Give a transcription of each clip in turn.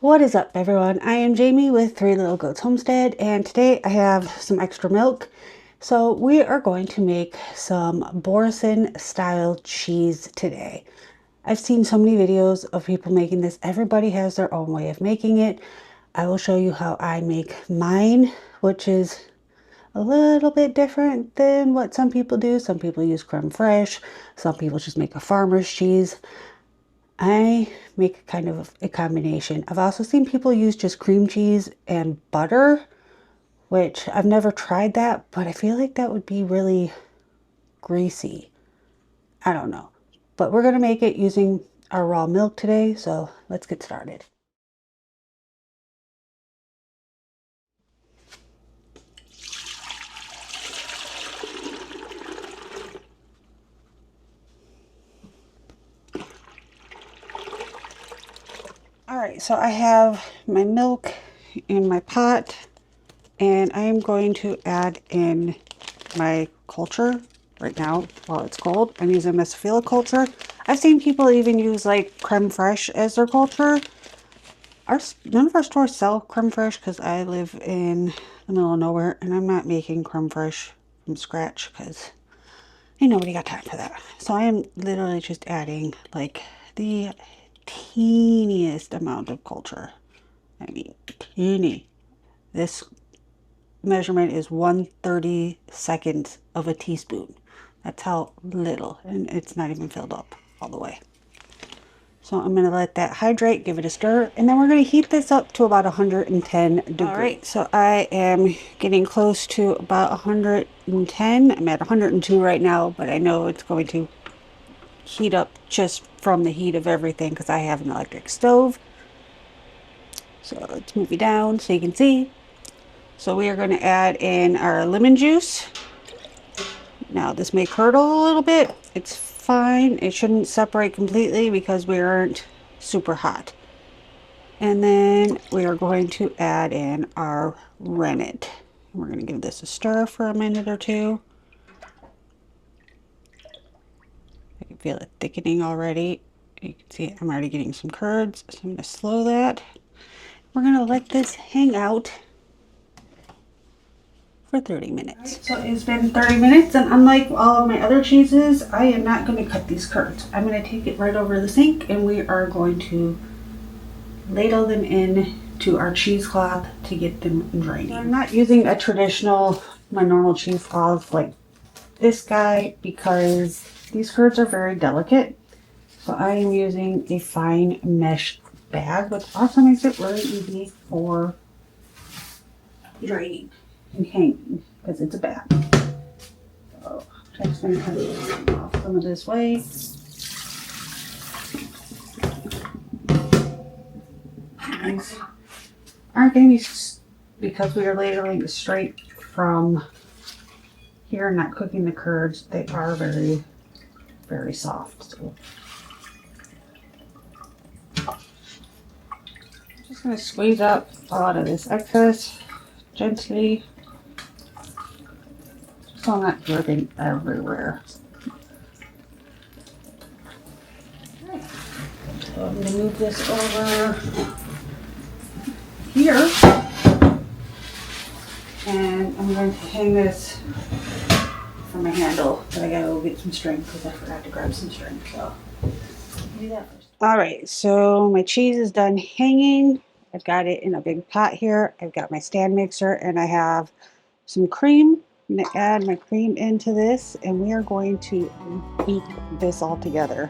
What is up, everyone? I am Jamie with Three Little Goats Homestead, and today I have some extra milk. So we are going to make some Boursin style cheese today. I've seen so many videos of people making this. Everybody has their own way of making it. I will show you how I make mine, which is a little bit different than what some people do. Some people use creme fraiche. Some people just make a farmer's cheese. I make kind of a combination. I've also seen people use just cream cheese and butter, which I've never tried that, but I feel like that would be really greasy. I don't know. But we're going to make it using our raw milk today, so let's get started. Alright, so I have my milk in my pot, and I am going to add in my culture right now while it's cold. I'm using Mesophila culture. I've seen people even use like creme fraiche as their culture. None of our stores sell creme fraiche because I live in the middle of nowhere and I'm not making creme fraiche from scratch because ain't nobody got time for that. So I am literally just adding like the teeniest amount of culture. I mean, teeny. This measurement is 1/32 of a teaspoon. That's how little, and it's not even filled up all the way. So I'm going to let that hydrate, give it a stir, and then we're going to heat this up to about 110 degrees. All right, so I am getting close to about 110. I'm at 102 right now, but I know it's going to heat up just from the heat of everything because I have an electric stove. So let's move it down so you can see. So we are going to add in our lemon juice. Now this may curdle a little bit. It's fine. It shouldn't separate completely because we aren't super hot. And then we are going to add in our rennet. We're going to give this a stir for a minute or two. I can feel it thickening already. You can see I'm already getting some curds, so I'm going to slow that. We're going to let this hang out for 30 minutes. Right, so it's been 30 minutes, and unlike all of my other cheeses, I am not going to cut these curds. I'm going to take it right over the sink, and we are going to ladle them in to our cheesecloth to get them draining. I'm not using a traditional, my normal cheesecloth like this guy because these curds are very delicate. So I am using a fine mesh bag, which also makes it really easy for draining and hanging because it's a bag. So I'm just going to cut off some of this way. These aren't going to be, because we are ladling straight from here, not cooking the curds, they are very, very soft. So I'm just going to squeeze up a lot of this excess gently, so I'm not dripping everywhere. Right. So I'm going to move this over here, and I'm going to hang this from my handle, but I gotta go get some string because I forgot to grab some string. So do that first. All right, so my cheese is done hanging. I've got it in a big pot here. I've got my stand mixer, and I have some cream. I'm gonna add my cream into this, and we are going to beat this all together.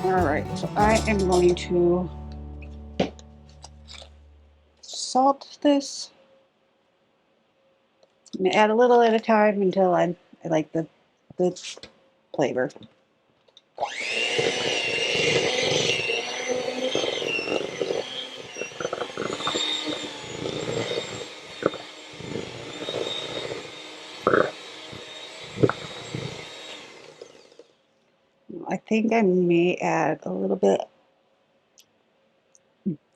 All right, so I am going to salt this. I'm gonna add a little at a time until I like the flavor. I think I may add a little bit.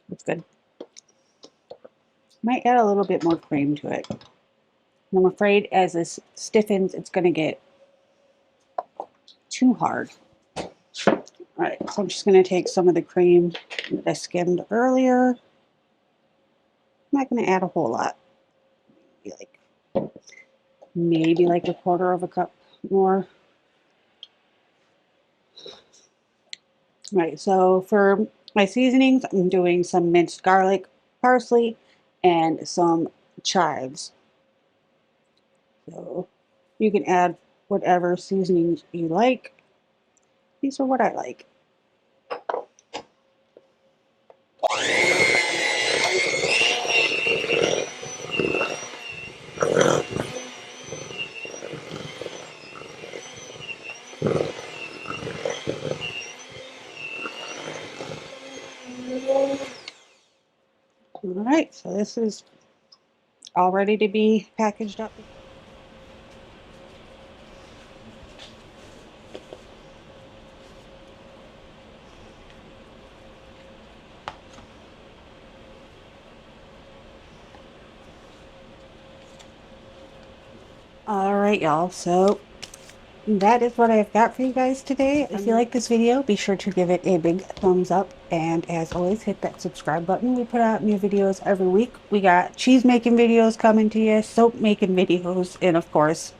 That's good. Might add a little bit more cream to it. I'm afraid as this stiffens, it's going to get too hard. All right, so I'm just going to take some of the cream that I skimmed earlier. I'm not going to add a whole lot. Maybe like a quarter of a cup more. All right, so for my seasonings, I'm doing some minced garlic, parsley, and some chives. So you can add whatever seasonings you like. These are what I like. All right, so this is all ready to be packaged up. All right, y'all, so that is what I've got for you guys today. If you like this video, be sure to give it a big thumbs up. And as always, hit that subscribe button. We put out new videos every week. We got cheese making videos coming to you, soap making videos, and of course,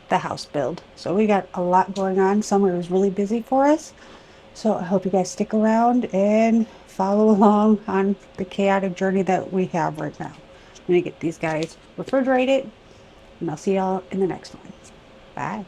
the house build. So we got a lot going on. Summer is really busy for us. So I hope you guys stick around and follow along on the chaotic journey that we have right now. I'm going to get these guys refrigerated, and I'll see y'all in the next one. Bye.